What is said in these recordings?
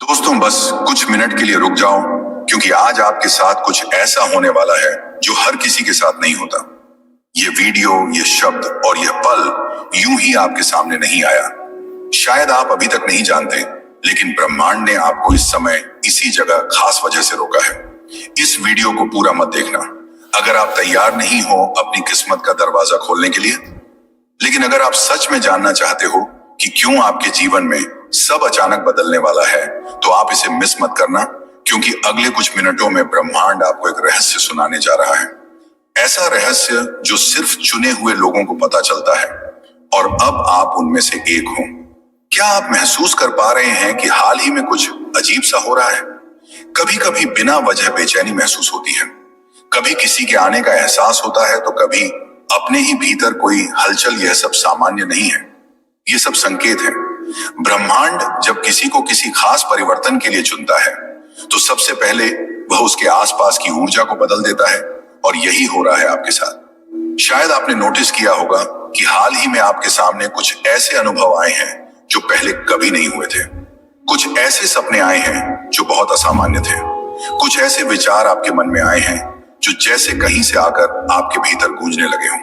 दोस्तों बस कुछ मिनट के लिए रुक जाओ, क्योंकि आज आपके साथ कुछ ऐसा होने वाला है जो हर किसी के साथ नहीं होता। ये वीडियो, ये शब्द और यह पल यूं ही आपके सामने नहीं आया। शायद आप अभी तक नहीं जानते, लेकिन ब्रह्मांड ने आपको इस समय इसी जगह खास वजह से रोका है। इस वीडियो को पूरा मत देखना अगर आप तैयार नहीं हो अपनी किस्मत का दरवाजा खोलने के लिए। लेकिन अगर आप सच में जानना चाहते हो कि क्यों आपके जीवन में सब अचानक बदलने वाला है, तो आप इसे मिस मत करना, क्योंकि अगले कुछ मिनटों में ब्रह्मांड आपको एक रहस्य सुनाने जा रहा है। ऐसा रहस्य जो सिर्फ चुने हुए लोगों को पता चलता है, और अब आप उनमें से एक हो। क्या आप महसूस कर पा रहे हैं कि हाल ही में कुछ अजीब सा हो रहा है? कभी कभी बिना वजह बेचैनी महसूस होती है, कभी किसी के आने का एहसास होता है, तो कभी अपने ही भीतर कोई हलचल। यह सब सामान्य नहीं है, ये सब संकेत है। ब्रह्मांड जब किसी को किसी खास परिवर्तन के लिए चुनता है, तो सबसे पहले वह उसके आसपास की ऊर्जा को बदल देता है, और यही हो रहा है आपके साथ। शायद आपने नोटिस किया होगा कि हाल ही में आपके सामने कुछ ऐसे अनुभव आए हैं जो पहले कभी नहीं हुए थे। कुछ ऐसे सपने आए हैं जो बहुत असामान्य थे। कुछ ऐसे विचार आपके मन में आए हैं जो जैसे कहीं से आकर आपके भीतर गूंजने लगे हों।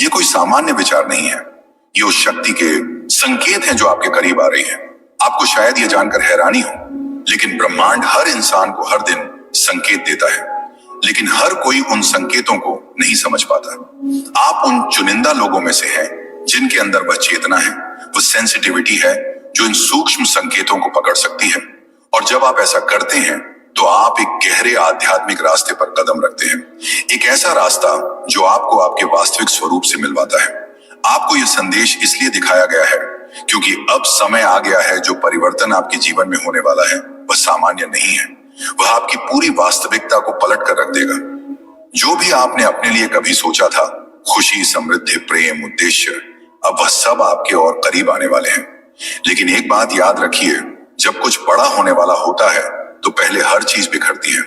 ये कोई सामान्य विचार नहीं है, ये उस शक्ति के संकेत हैं जो आपके करीब आ रही है। आपको शायद ये जानकर हैरानी हो, लेकिन ब्रह्मांड हर इंसान को हर दिन संकेत देता है, लेकिन हर कोई उन संकेतों को नहीं समझ पाता। आप उन चुनिंदा लोगों में से हैं जिनके अंदर वह चेतना है, वह सेंसिटिविटी है जो इन सूक्ष्म संकेतों को पकड़ सकती है। और जब आप ऐसा करते हैं, तो आप एक गहरे आध्यात्मिक रास्ते पर कदम रखते हैं। एक ऐसा रास्ता जो आपको आपके वास्तविक स्वरूप से मिलवाता है। आपको यह संदेश इसलिए दिखाया गया है क्योंकि अब समय आ गया है। जो परिवर्तन आपके जीवन में होने वाला है वह सामान्य नहीं है, वह आपकी पूरी वास्तविकता को पलट कर रख देगा। जो भी आपने अपने लिए कभी सोचा था, खुशी, समृद्धि, प्रेम, उद्देश्य, अब वह सब आपके और करीब आने वाले हैं। लेकिन एक बात याद रखिए, जब कुछ बड़ा होने वाला होता है तो पहले हर चीज बिखरती है।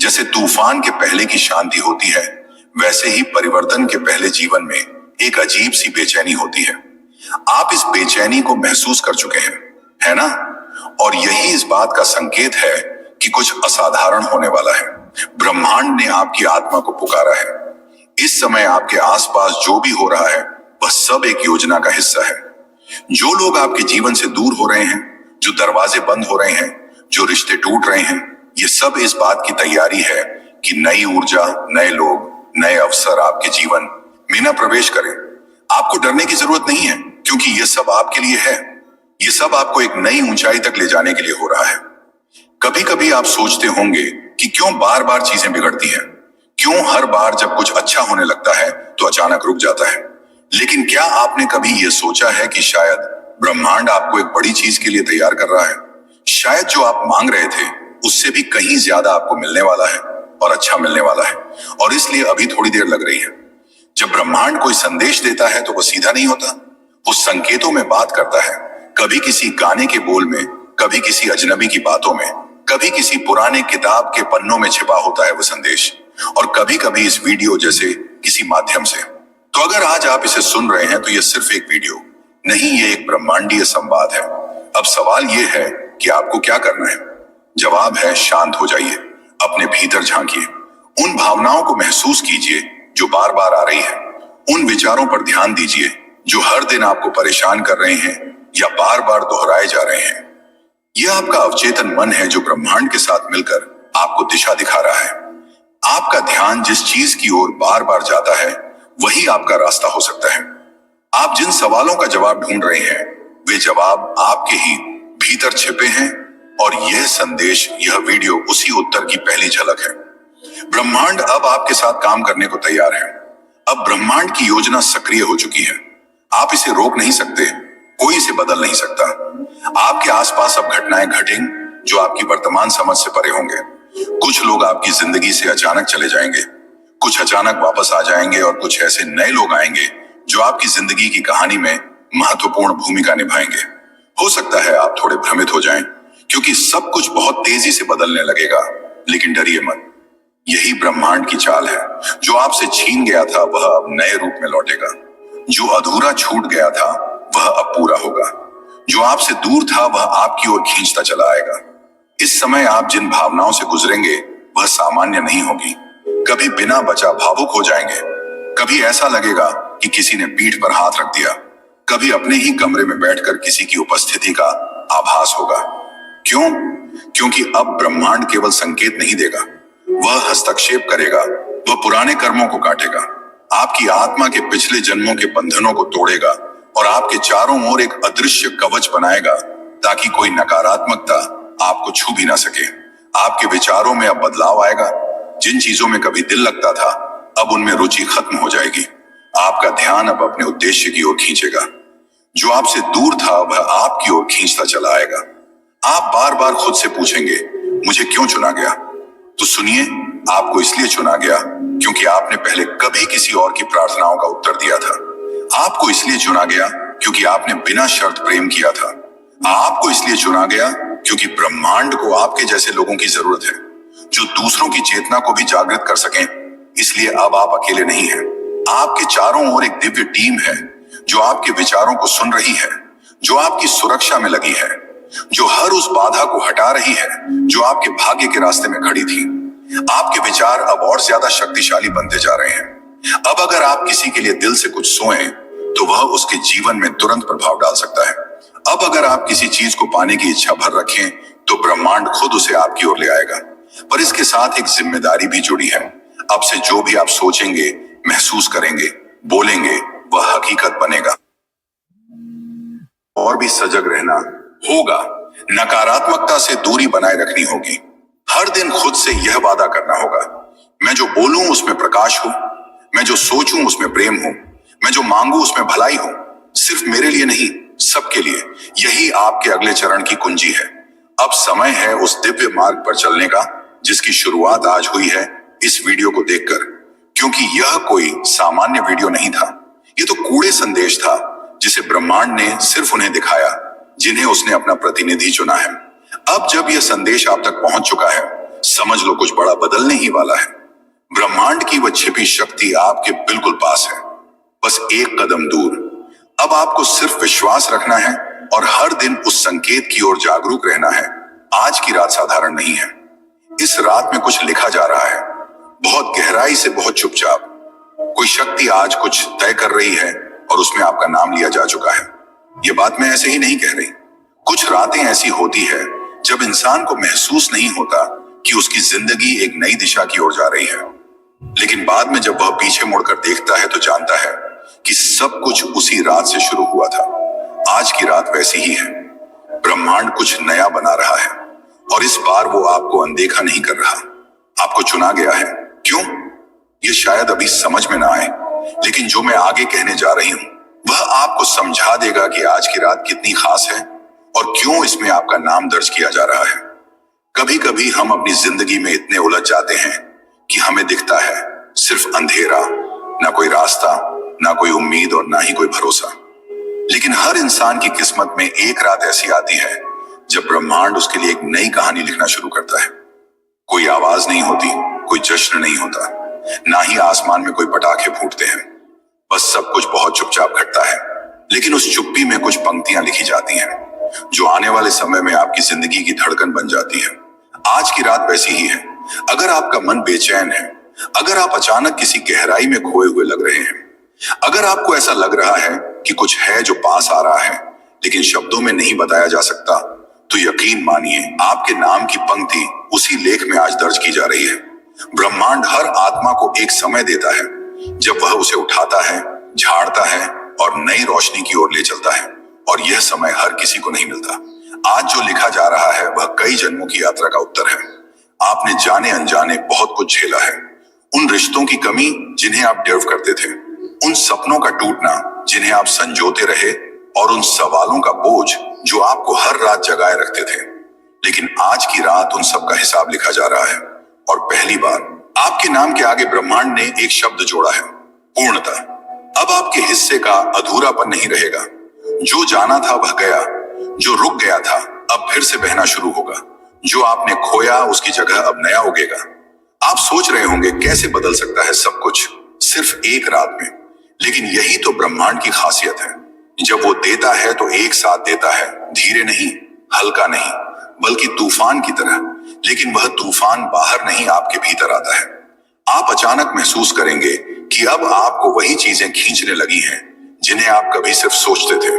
जैसे तूफान के पहले की शांति होती है, वैसे ही परिवर्तन के पहले जीवन में एक अजीब सी बेचैनी होती है। आप इस बेचैनी को महसूस कर चुके हैं, है ना? और यही इस बात का संकेत है कि कुछ असाधारण होने वाला है। ब्रह्मांड ने आपकी आत्मा को पुकारा है। इस समय आपके आसपास जो भी हो रहा है वह सब एक योजना का हिस्सा है। जो लोग आपके जीवन से दूर हो रहे हैं, जो दरवाजे बंद हो रहे हैं, जो रिश्ते टूट रहे हैं, ये सब इस बात की तैयारी है कि नई ऊर्जा, नए लोग, नए अवसर आपके जीवन में न प्रवेश करें। आपको डरने की जरूरत नहीं है, क्योंकि ये सब आपके लिए है। ये सब आपको एक नई ऊंचाई तक ले जाने के लिए हो रहा है। कभी कभी आप सोचते होंगे कि क्यों बार बार चीजें बिगड़ती हैं, क्यों हर बार जब कुछ अच्छा होने लगता है तो अचानक रुक जाता है। लेकिन क्या आपने कभी यह सोचा है कि शायद ब्रह्मांड आपको एक बड़ी चीज के लिए तैयार कर रहा है? शायद जो आप मांग रहे थे उससे भी कहीं ज्यादा आपको मिलने वाला है, और अच्छा मिलने वाला है, और इसलिए अभी थोड़ी देर लग रही है। जब ब्रह्मांड कोई संदेश देता है तो वो सीधा नहीं होता, वो संकेतों में बात करता है। कभी किसी गाने के बोल में, कभी किसी अजनबी की बातों में, कभी किसी पुराने किताब के पन्नों में छिपा होता है वो संदेश, और कभी कभी इस वीडियो जैसे किसी माध्यम से। तो अगर आज आप इसे सुन रहे हैं तो यह सिर्फ एक वीडियो नहीं, ये एक ब्रह्मांडीय संवाद है। अब सवाल यह है कि आपको क्या करना है। जवाब है, शांत हो जाइए, अपने भीतर झांकिए, उन भावनाओं को महसूस कीजिए जो बार बार आ रही है। उन विचारों पर ध्यान दीजिए जो हर दिन आपको परेशान कर रहे हैं या बार बार दोहराए जा रहे हैं। यह आपका अवचेतन मन है जो ब्रह्मांड के साथ मिलकर आपको दिशा दिखा रहा है। आपका ध्यान जिस चीज की ओर बार बार जाता है वही आपका रास्ता हो सकता है। आप जिन सवालों का जवाब ढूंढ रहे हैं वे जवाब आपके ही भीतर छिपे हैं, और यह संदेश, यह वीडियो उसी उत्तर की पहली झलक है। ब्रह्मांड अब आपके साथ काम करने को तैयार है। अब ब्रह्मांड की योजना सक्रिय हो चुकी है। आप इसे रोक नहीं सकते, कोई इसे बदल नहीं सकता। आपके आसपास अब घटनाएं घटेंगी जो आपकी वर्तमान समझ से परे होंगे। कुछ लोग आपकी जिंदगी से अचानक चले जाएंगे, कुछ अचानक वापस आ जाएंगे, और कुछ ऐसे नए लोग आएंगे जो आपकी जिंदगी की कहानी में महत्वपूर्ण भूमिका निभाएंगे। हो सकता है आप थोड़े भ्रमित हो जाएं, क्योंकि सब कुछ बहुत तेजी से बदलने लगेगा, लेकिन डरिए मत। यही ब्रह्मांड की चाल है। जो आपसे छीन गया था वह अब नए रूप में लौटेगा। जो अधूरा छूट गया था वह अब पूरा होगा। जो आपसे दूर था वह आपकी ओर खींचता चला आएगा। इस समय आप जिन भावनाओं से गुजरेंगे वह सामान्य नहीं होगी। कभी बिना बचा भावुक हो जाएंगे, कभी ऐसा लगेगा कि किसी ने पीठ पर हाथ रख दिया, कभी अपने ही कमरे में बैठकर किसी की उपस्थिति का आभास होगा। क्यों? क्योंकि अब ब्रह्मांड केवल संकेत नहीं देगा, वह हस्तक्षेप करेगा, वह पुराने कर्मों को काटेगा, आपकी आत्मा के पिछले जन्मों के बंधनों को तोड़ेगा और आपके चारों ओर एक अदृश्य कवच बनाएगा ताकि कोई नकारात्मकता आपको छू भी ना सके। आपके विचारों में अब बदलाव आएगा। जिन चीजों में कभी दिल लगता था अब उनमें रुचि खत्म हो जाएगी। आपका ध्यान अब अपने उद्देश्य की ओर खींचेगा। जो आपसे दूर था वह आपकी ओर खींचता चला आएगा। आप बार बार खुद से पूछेंगे, मुझे क्यों चुना गया? तो सुनिए, आपको इसलिए चुना गया क्योंकि आपने पहले कभी किसी और की प्रार्थनाओं का उत्तर दिया था। आपको इसलिए चुना गया क्योंकि आपने बिना शर्त प्रेम किया था। आपको इसलिए चुना गया क्योंकि ब्रह्मांड को आपके जैसे लोगों की जरूरत है, जो दूसरों की चेतना को भी जागृत कर सकें। इसलिए अब आप अकेले नहीं हैं। आपके चारों ओर एक दिव्य टीम है जो आपके विचारों को सुन रही है, जो आपकी सुरक्षा में लगी है, जो हर उस बाधा को हटा रही है जो आपके भाग्य के रास्ते में खड़ी थी। आपके विचार अब और ज्यादा शक्तिशाली बनते जा रहे हैं। अब अगर आप किसी के लिए दिल से कुछ सोएं तो वह उसके जीवन में तुरंत प्रभाव डाल सकता है। अब अगर आप किसी चीज को पाने की इच्छा भर रखें तो ब्रह्मांड खुद उसे आपकी ओर ले आएगा। पर इसके साथ एक जिम्मेदारी भी जुड़ी है। अब से जो भी आप सोचेंगे, महसूस करेंगे, बोलेंगे, वह हकीकत बनेगा। और भी सजग रहना होगा। नकारात्मकता से दूरी बनाए रखनी होगी। हर दिन खुद से यह वादा करना होगा, मैं जो बोलूं उसमें प्रकाश हो, मैं जो सोचूं उसमें प्रेम हो, मैं जो मांगू उसमें भलाई हो। सिर्फ मेरे लिए नहीं, सबके लिए। यही आपके अगले चरण की कुंजी है। अब समय है उस दिव्य मार्ग पर चलने का जिसकी शुरुआत आज हुई है इस वीडियो को देखकर। क्योंकि यह कोई सामान्य वीडियो नहीं था, ये तो कूड़े संदेश था जिसे ब्रह्मांड ने सिर्फ उन्हें दिखाया जिन्हें उसने अपना प्रतिनिधि चुना है। अब जब यह संदेश आप तक पहुंच चुका है, समझ लो कुछ बड़ा बदलने ही वाला है। ब्रह्मांड की वह छिपी शक्ति आपके बिल्कुल पास है, बस एक कदम दूर। अब आपको सिर्फ विश्वास रखना है और हर दिन उस संकेत की ओर जागरूक रहना है। आज की रात साधारण नहीं है। इस रात में कुछ लिखा जा रहा है, बहुत गहराई से, बहुत चुपचाप। कोई शक्ति आज कुछ तय कर रही है और उसमें आपका नाम लिया जा चुका है। यह बात मैं ऐसे ही नहीं कह रही। कुछ रातें ऐसी होती है जब इंसान को महसूस नहीं होता कि उसकी जिंदगी एक नई दिशा की ओर जा रही है, लेकिन बाद में जब वह पीछे मुड़कर देखता है तो जानता है कि सब कुछ उसी रात से शुरू हुआ था। आज की रात वैसी ही है। ब्रह्मांड कुछ नया बना रहा है और इस बार वो आपको अनदेखा नहीं कर रहा। आपको चुना गया है। क्यों? ये शायद अभी समझ में ना आए, लेकिन जो मैं आगे कहने जा रही हूं वह आपको समझा देगा कि आज की रात कितनी खास है और क्यों इसमें आपका नाम दर्ज किया जा रहा है। कभी कभी हम अपनी जिंदगी में इतने उलझ जाते हैं कि हमें दिखता है सिर्फ अंधेरा, ना कोई रास्ता, ना कोई उम्मीद और ना ही कोई भरोसा। लेकिन हर इंसान की किस्मत में एक रात ऐसी आती है जब ब्रह्मांड उसके लिए एक नई कहानी लिखना शुरू करता है। कोई आवाज नहीं होती, कोई जश्न नहीं होता, ना ही आसमान में कोई पटाखे फूटते हैं। बस सब कुछ बहुत चुपचाप घटता है। लेकिन उस चुप्पी में कुछ पंक्तियां लिखी जाती हैं जो आने वाले समय में आपकी जिंदगी की धड़कन बन जाती है। आज की रात वैसी ही है। अगर आपका मन बेचैन है, अगर आप अचानक किसी गहराई में खोए हुए लग रहे हैं, अगर आपको ऐसा लग रहा है कि कुछ है जो पास आ रहा है लेकिन शब्दों में नहीं बताया जा सकता, तो यकीन मानिए आपके नाम की पंक्ति उसी लेख में आज दर्ज की जा रही है। ब्रह्मांड हर आत्मा को एक समय देता है जब वह उसे उठाता है, झाड़ता है और नई रोशनी की ओर ले चलता है, और यह समय हर किसी को नहीं मिलता। आज जो लिखा जा रहा है वह कई जन्मों की यात्रा का उत्तर है। आपने जाने अनजाने बहुत कुछ झेला है। उन रिश्तों की कमी जिन्हें आप डिजर्व करते थे, उन सपनों का टूटना जिन्हें आप संजोते रहे, और उन सवालों का बोझ जो आपको हर रात जगाए रखते थे। लेकिन आज की रात उन सब का हिसाब लिखा जा रहा है, और पहली बार आपके नाम के आगे ब्रह्मांड ने एक शब्द जोड़ा है, पूर्णता। अब आपके हिस्से का अधूरापन नहीं रहेगा। जो जाना था वह गया, जो रुक गया था अब फिर से बहना शुरू होगा। जो आपने खोया उसकी जगह अब नया उगेगा। आप सोच रहे होंगे कैसे बदल सकता है सब कुछ सिर्फ एक रात में, लेकिन यही तो ब्रह्मांड की खासियत है। जब वो देता है तो एक साथ देता है, धीरे नहीं, हल्का नहीं, बल्कि तूफान की तरह। लेकिन वह तूफान बाहर नहीं, आपके भीतर आता है। आप अचानक महसूस करेंगे कि अब आपको वही चीजें खींचने लगी हैं जिन्हें आप कभी सिर्फ सोचते थे।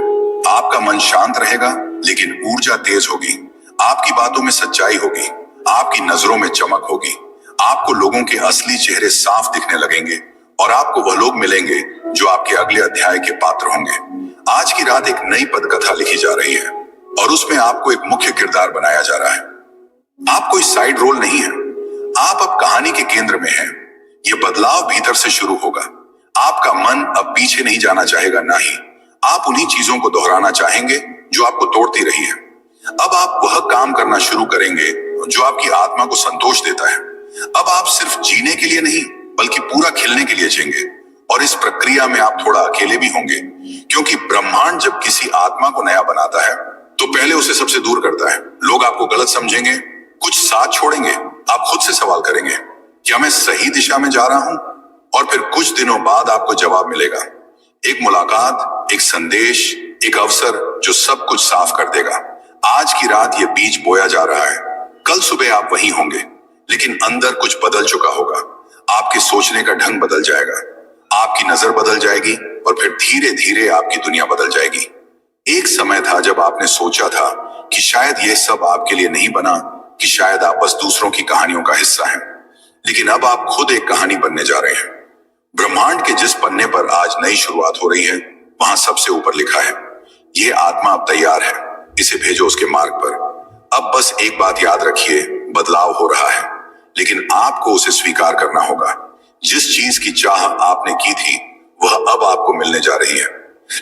आपका मन शांत रहेगा, लेकिन ऊर्जा तेज होगी। आपकी बातों में सच्चाई होगी, आपकी नजरों में चमक होगी। आपको लोगों के असली चेहरे साफ दिखने लगेंगे और आपको वह लोग मिलेंगे जो आपके अगले अध्याय के पात्र होंगे। आज की रात एक नई पदकथा लिखी जा रही है और उसमें आपको एक मुख्य किरदार बनाया जा रहा है। आप कोई साइड रोल नहीं है, आप अब कहानी के केंद्र में हैं। यह बदलाव भीतर से शुरू होगा। आपका मन अब पीछे नहीं जाना चाहेगा, ना ही आप उन्हीं चीजों को दोहराना चाहेंगे जो आपको तोड़ती रही है। अब आप वह काम करना शुरू करेंगे जो आपकी आत्मा को संतोष देता है। अब आप सिर्फ जीने के लिए नहीं, बल्कि पूरा खिलने के लिए जिएंगे। और इस प्रक्रिया में आप थोड़ा अकेले भी होंगे, क्योंकि ब्रह्मांड जब किसी आत्मा को नया बनाता है तो पहले उसे सबसे दूर करता है। लोग आपको गलत समझेंगे, कुछ साथ छोड़ेंगे। आप खुद से सवाल करेंगे, क्या मैं सही दिशा में जा रहा हूं? और फिर कुछ दिनों बाद आपको जवाब मिलेगा। एक मुलाकात, एक संदेश, एक अवसर जो सब कुछ साफ कर देगा। आज की रात ये बीज बोया जा रहा है। कल सुबह आप वहीं होंगे, लेकिन अंदर कुछ बदल चुका होगा। आपके सोचने का ढंग बदल जाएगा, आपकी नजर बदल जाएगी और फिर धीरे धीरे आपकी दुनिया बदल जाएगी। एक समय था जब आपने सोचा था कि शायद यह सब आपके लिए नहीं बना, कि शायद आप बस दूसरों की कहानियों का हिस्सा हैं। लेकिन अब आप खुद एक कहानी बनने जा रहे हैं। ब्रह्मांड के जिस पन्ने पर आज नई शुरुआत हो रही है, वहां सबसे ऊपर लिखा है, यह आत्मा अब तैयार है, इसे भेजो उसके मार्ग पर। अब बस एक बात याद रखिए, बदलाव हो रहा है, लेकिन आपको उसे स्वीकार करना होगा। जिस चीज की चाह आपने की थी, वह अब आपको मिलने जा रही है।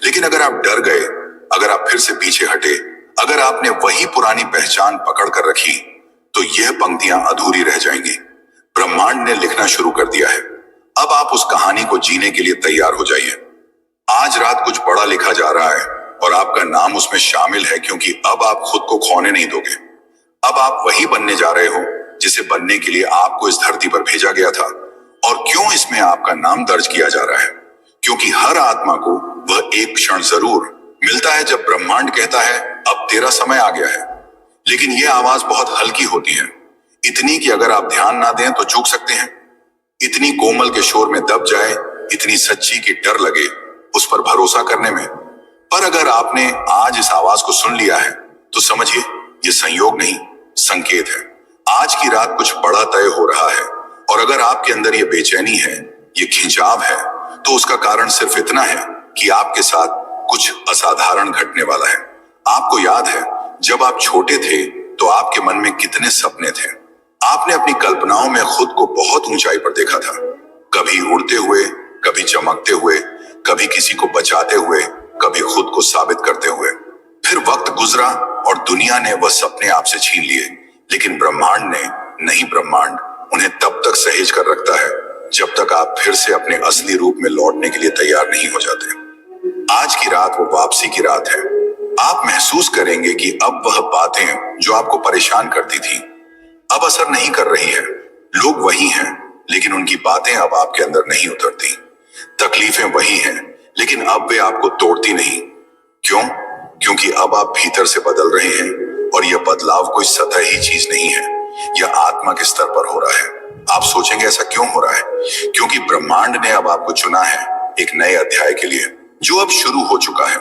लेकिन अगर आप डर गए, अगर आप फिर से पीछे हटे, अगर आपने वही पुरानी पहचान पकड़ कर रखी, तो यह पंक्तियां अधूरी रह जाएंगी। ब्रह्मांड ने लिखना शुरू कर दिया है। अब आप उस कहानी को जीने के लिए तैयार हो जाइए। आज रात कुछ बड़ा लिखा जा रहा है और आपका नाम उसमें शामिल है, क्योंकि अब आप खुद को खोने नहीं दोगे। अब आप वही बनने जा रहे हो जिसे बनने के लिए आपको इस धरती पर भेजा गया था। और क्यों इसमें आपका नाम दर्ज किया जा रहा है? क्योंकि हर आत्मा को वह एक क्षण जरूर मिलता है जब ब्रह्मांड कहता है, अब तेरा समय आ गया है। लेकिन यह आवाज बहुत हल्की होती है, इतनी कि अगर आप ध्यान ना दें तो चूक सकते हैं, इतनी कोमल के शोर में दब जाए, इतनी सच्ची कि डर लगे उस पर भरोसा करने में। पर अगर आपने आज इस आवाज को सुन लिया है, तो समझिए यह संयोग नहीं, संकेत है। आज की रात कुछ बड़ा तय हो रहा है। और अगर आपके अंदर ये बेचैनी है, ये खिंचाव है, तो उसका कारण सिर्फ इतना है कि आपके साथ कुछ असाधारण घटने वाला है। आपको याद है, जब आप छोटे थे तो आपके मन में कितने सपने थे। आपने अपनी कल्पनाओं में खुद को बहुत ऊंचाई पर देखा था, कभी उड़ते हुए, कभी चमकते हुए, कभी किसी को बचाते हुए, कभी खुद को साबित करते हुए। फिर वक्त गुजरा और दुनिया ने वह सपने आपसे छीन लिए, लेकिन ब्रह्मांड ने नहीं। ब्रह्मांड उन्हें तब तक सहेज कर रखता है जब तक आप फिर से अपने असली रूप में लौटने के लिए तैयार नहीं हो जाते। आज की रात वो वापसी की रात है। आप महसूस करेंगे कि अब वह बातें जो आपको परेशान करती थी, अब असर नहीं कर रही है। लोग वही हैं, लेकिन उनकी बातें अब आपके अंदर नहीं उतरती। तकलीफें वही हैं, लेकिन अब वे आपको तोड़ती नहीं। क्यों? क्योंकि अब आप भीतर से बदल रहे हैं, और यह बदलाव कोई सतही चीज नहीं है, यह आत्मा के स्तर पर हो रहा है। आप सोचेंगे ऐसा क्यों हो रहा है? क्योंकि ब्रह्मांड ने अब आपको चुना है एक नए अध्याय के लिए, जो अब शुरू हो चुका है।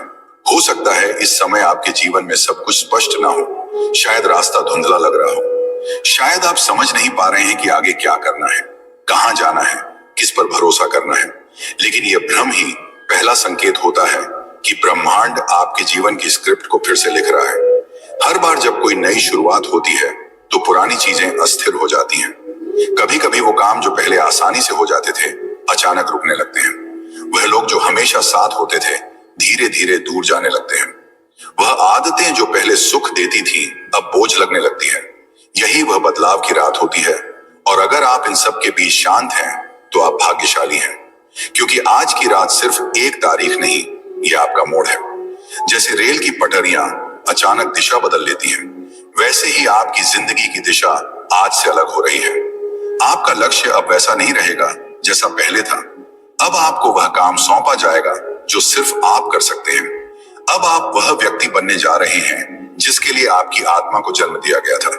हो सकता है इस समय आपके जीवन में सब कुछ स्पष्ट ना हो, शायद रास्ता धुंधला लग रहा हो, शायद आप समझ नहीं पा रहे हैं कि आगे क्या करना है, कहां जाना है, किस पर भरोसा करना है। लेकिन यह भ्रम ही पहला संकेत होता है कि ब्रह्मांड आपके जीवन की स्क्रिप्ट को फिर से लिख रहा है। हर बार जब कोई नई शुरुआत होती है, तो पुरानी चीजें अस्थिर हो जाती हैं। कभी कभी वो काम जो पहले आसानी से हो जाते थे, अचानक रुकने लगते हैं। वह लोग जो हमेशा साथ होते थे, धीरे धीरे दूर जाने लगते हैं। वह आदतें जो पहले सुख देती थी, अब बोझ लगने लगती है। यही वह बदलाव की रात होती है। और अगर आप इन सब के बीच शांत हैं, तो आप भाग्यशाली हैं, क्योंकि आज की रात सिर्फ एक तारीख नहीं, यह आपका मोड़ है। जैसे रेल की पटरियां अचानक दिशा बदल लेती हैं, वैसे ही आपकी जिंदगी की दिशा आज से अलग हो रही है। आपका लक्ष्य अब वैसा नहीं रहेगा जैसा पहले था। अब आपको वह काम सौंपा जाएगा जो सिर्फ आप कर सकते हैं। अब आप वह व्यक्ति बनने जा रहे हैं जिसके लिए आपकी आत्मा को जन्म दिया गया था।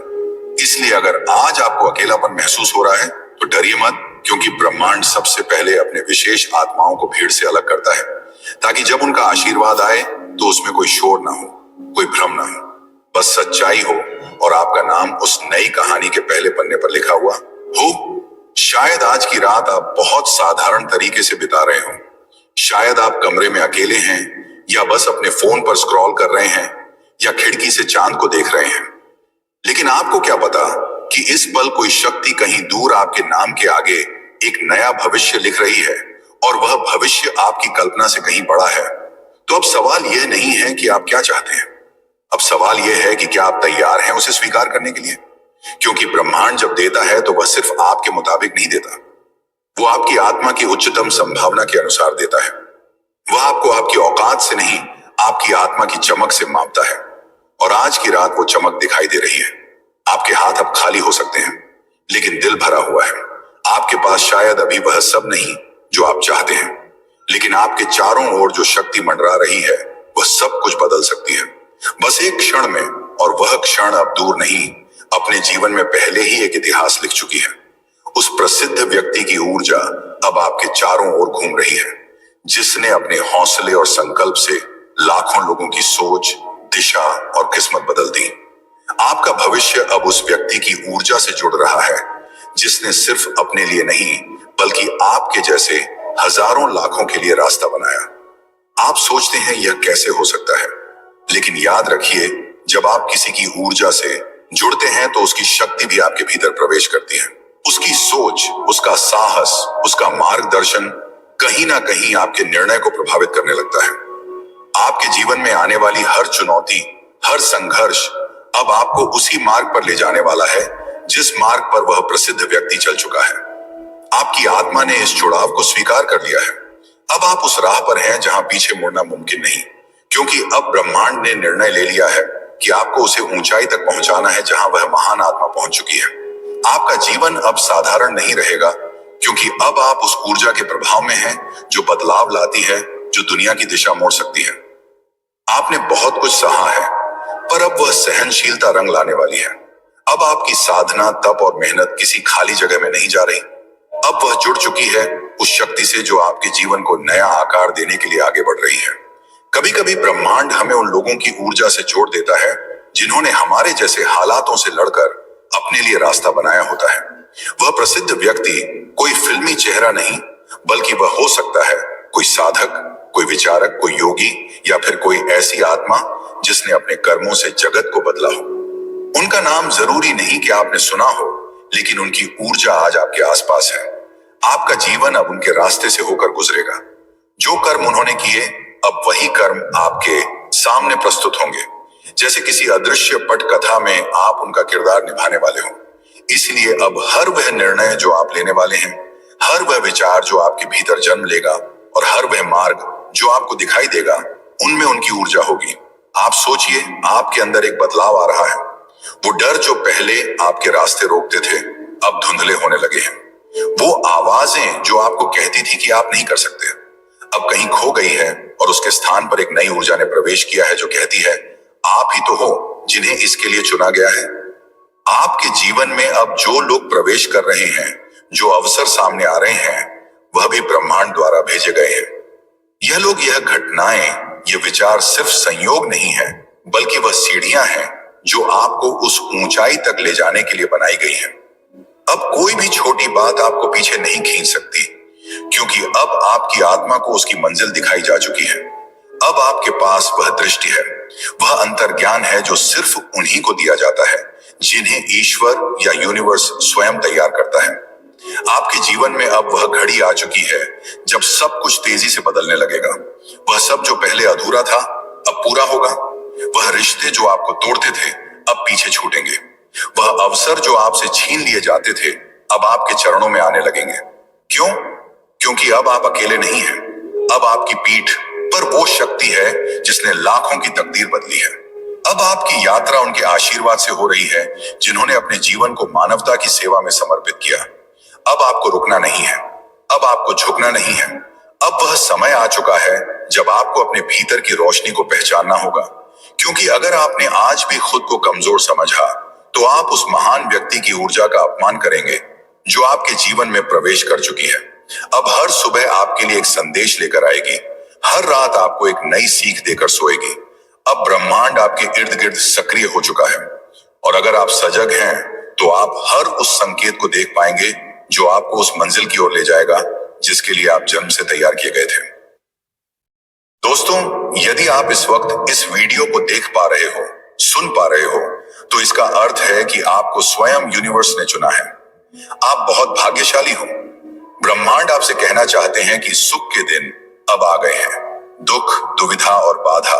इसलिए अगर आज आपको अकेलापन महसूस हो रहा है तो डरिए मत, क्योंकि ब्रह्मांड सबसे पहले अपने विशेष आत्माओं को भीड़ से अलग करता है, ताकि जब उनका आशीर्वाद आए तो उसमें कोई शोर ना हो, कोई भ्रम ना हो, बस सच्चाई हो और आपका नाम उस नई कहानी के पहले पन्ने पर लिखा हुआ हो। शायद आज की रात आप बहुत साधारण तरीके से बिता रहे हो। शायद आप कमरे में अकेले हैं, या बस अपने फोन पर स्क्रॉल कर रहे हैं, या खिड़की से चांद को देख रहे हैं। लेकिन आपको क्या पता कि इस पल कोई शक्ति कहीं दूर आपके नाम के आगे एक नया भविष्य लिख रही है, और वह भविष्य आपकी कल्पना से कहीं बड़ा है। तो अब सवाल यह नहीं है कि आप क्या चाहते हैं, अब सवाल यह है कि क्या आप तैयार हैं उसे स्वीकार करने के लिए। क्योंकि ब्रह्मांड जब देता है तो वह सिर्फ आपके मुताबिक नहीं देता, वो आपकी आत्मा की उच्चतम संभावना के अनुसार देता है। वह आपको आपकी औकात से नहीं, आपकी आत्मा की चमक से मापता है। और आज की रात वो चमक दिखाई दे रही है। आपके हाथ अब खाली हो सकते हैं, लेकिन दिल भरा हुआ है। आपके पास शायद अभी वह सब नहीं जो आप चाहते हैं, लेकिन आपके चारों ओर जो शक्ति मंडरा रही है वह सब कुछ बदल सकती है, बस एक क्षण में। और वह क्षण अब दूर नहीं, अपने जीवन में पहले ही एक इतिहास लिख चुकी है। उस प्रसिद्ध व्यक्ति की ऊर्जा अब आपके चारों ओर घूम रही है, जिसने अपने हौसले और संकल्प से लाखों लोगों की सोच, दिशा और किस्मत बदल दी। आपका भविष्य अब उस व्यक्ति की ऊर्जा से जुड़ रहा है, जिसने सिर्फ अपने लिए नहीं बल्कि आपके जैसे हजारों लाखों के लिए रास्ता बनाया। आप सोचते हैं यह कैसे हो सकता है, लेकिन याद रखिए, जब आप किसी की ऊर्जा से जुड़ते हैं तो उसकी शक्ति भी आपके भीतर प्रवेश करती है। उसकी सोच, उसका साहस, उसका मार्गदर्शन कहीं ना कहीं आपके निर्णय को प्रभावित करने लगता है। आपके जीवन में आने वाली हर चुनौती, हर संघर्ष अब आपको उसी मार्ग पर ले जाने वाला है जिस मार्ग पर वह प्रसिद्ध व्यक्ति चल चुका है। आपकी आत्मा ने इस जुड़ाव को स्वीकार कर लिया है। अब आप उस राह पर हैं जहां पीछे मुड़ना मुमकिन नहीं, क्योंकि अब ब्रह्मांड ने निर्णय ले लिया है कि आपको उसे ऊंचाई तक पहुंचाना है जहां वह महान आत्मा पहुंच चुकी है। आपका जीवन अब साधारण नहीं रहेगा, क्योंकि अब आप उस ऊर्जा के प्रभाव में हैं जो बदलाव लाती है, जो दुनिया की दिशा मोड़ सकती है। आपने बहुत कुछ सहा है, पर अब वह सहनशीलता रंग लाने वाली है। अब आपकी साधना, तप और मेहनत किसी खाली जगह में नहीं जा रही। अब वह जुड़ चुकी है उस शक्ति से जो आपके जीवन को नया आकार देने के लिए आगे बढ़ रही है। कभी कभी ब्रह्मांड हमें उन लोगों की ऊर्जा से जोड़ देता है जिन्होंने हमारे जैसे हालातों से लड़कर अपने लिए रास्ता बनाया होता है। वह प्रसिद्ध व्यक्ति कोई फिल्मी चेहरा नहीं, बल्कि वह हो सकता है कोई साधक, कोई विचारक, कोई योगी, या फिर कोई ऐसी आत्मा जिसने अपने कर्मों से जगत को बदला हो। उनका नाम जरूरी नहीं कि आपने सुना हो, लेकिन उनकी ऊर्जा आज आपके आसपास है। आपका जीवन अब उनके रास्ते से होकर गुजरेगा। जो कर्म उन्होंने किए, अब वही कर्म आपके सामने प्रस्तुत होंगे, जैसे किसी अदृश्य पट कथा में आप उनका किरदार निभाने वाले हो। इसलिए अब हर वह निर्णय जो आप लेने वाले हैं, हर वह विचार जो आपके भीतर जन्म लेगा, और हर वह मार्ग जो आपको दिखाई देगा, उनमें उनकी ऊर्जा होगी। आप सोचिए, आपके अंदर एक बदलाव आ रहा है। वो डर जो पहले आपके रास्ते रोकते थे, अब धुंधले होने लगे हैं। वो आवाजें जो आपको कहती थी कि आप नहीं कर सकते, अब कहीं खो गई है, और उसके स्थान पर एक नई ऊर्जा ने प्रवेश किया है जो कहती है, आप ही तो हो जिन्हें इसके लिए चुना गया है। आपके जीवन में अब जो लोग प्रवेश कर रहे हैं, जो अवसर सामने आ रहे हैं, वह भी ब्रह्मांड द्वारा भेजे गए हैं। यह लोग, यह घटनाएं, ये विचार सिर्फ संयोग नहीं है, बल्कि वह सीढ़ियां हैं जो आपको उस ऊंचाई तक ले जाने के लिए बनाई गई हैं। अब कोई भी छोटी बात आपको पीछे नहीं खींच सकती, क्योंकि अब आपकी आत्मा को उसकी मंजिल दिखाई जा चुकी है। अब आपके पास वह दृष्टि है, वह अंतर्ज्ञान है जो सिर्फ उन्हीं को दिया जाता है जिन्हें ईश्वर या यूनिवर्स स्वयं तैयार करता है। आपके जीवन में अब वह घड़ी आ चुकी है जब सब कुछ तेजी से बदलने लगेगा। वह सब जो पहले अधूरा था, अब पूरा होगा। वह रिश्ते जो आपको तोड़ते थे, अब पीछे छूटेंगे। वह अवसर जो आपसे छीन लिए जाते थे, अब आपके चरणों में आने लगेंगे। क्यों? क्योंकि अब आप अकेले नहीं हैं। अब आपकी पीठ पर वो शक्ति है जिसने लाखों की तकदीर बदली है। अब आपकी यात्रा उनके आशीर्वाद से हो रही है जिन्होंने अपने जीवन को मानवता की सेवा में समर्पित किया। अब आपको रुकना नहीं है, अब आपको झुकना नहीं है। अब वह समय आ चुका है जब आपको अपने भीतर की रोशनी को पहचानना होगा, क्योंकि अगर आपने आज भी खुद को कमजोर समझा तो आप उस महान व्यक्ति की ऊर्जा का अपमान करेंगे जो आपके जीवन में प्रवेश कर चुकी है। अब हर सुबह आपके लिए एक संदेश लेकर आएगी, हर रात आपको एक नई सीख देकर सोएगी। अब ब्रह्मांड आपके इर्द गिर्द सक्रिय हो चुका है और अगर आप सजग हैं तो आप हर उस संकेत को देख पाएंगे जो आपको उस मंजिल की ओर ले जाएगा जिसके लिए आप जन्म से तैयार किए गए थे। दोस्तों, यदि आप इस वक्त इस वीडियो को देख पा रहे हो, सुन पा रहे हो, तो इसका अर्थ है कि आपको स्वयं यूनिवर्स ने चुना है। आप बहुत भाग्यशाली हो। ब्रह्मांड आपसे कहना चाहते हैं कि सुख के दिन अब आ गए हैं। दुख, दुविधा और बाधा,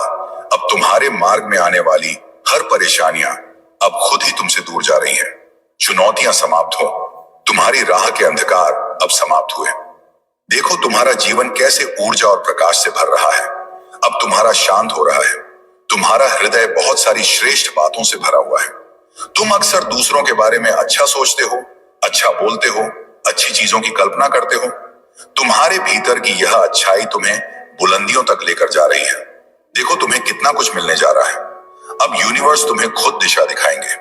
अब तुम्हारे मार्ग में आने वाली हर परेशानियां अब खुद ही तुमसे दूर जा रही हैं। चुनौतियां समाप्त हो, तुम्हारी राह के अंधकार अब समाप्त हुए। देखो तुम्हारा जीवन कैसे ऊर्जा और प्रकाश से भर रहा है। अब तुम्हारा शांत हो रहा है। तुम्हारा हृदय बहुत सारी श्रेष्ठ बातों से भरा हुआ है। तुम अक्सर दूसरों के बारे में अच्छा सोचते हो, अच्छा बोलते हो, अच्छी चीजों की कल्पना करते हो। तुम्हारे भीतर की यह अच्छाई तुम्हें बुलंदियों तक लेकर जा रही है। देखो तुम्हें कितना कुछ मिलने जा रहा है। अब यूनिवर्स तुम्हें खुद दिशा दिखाएंगे।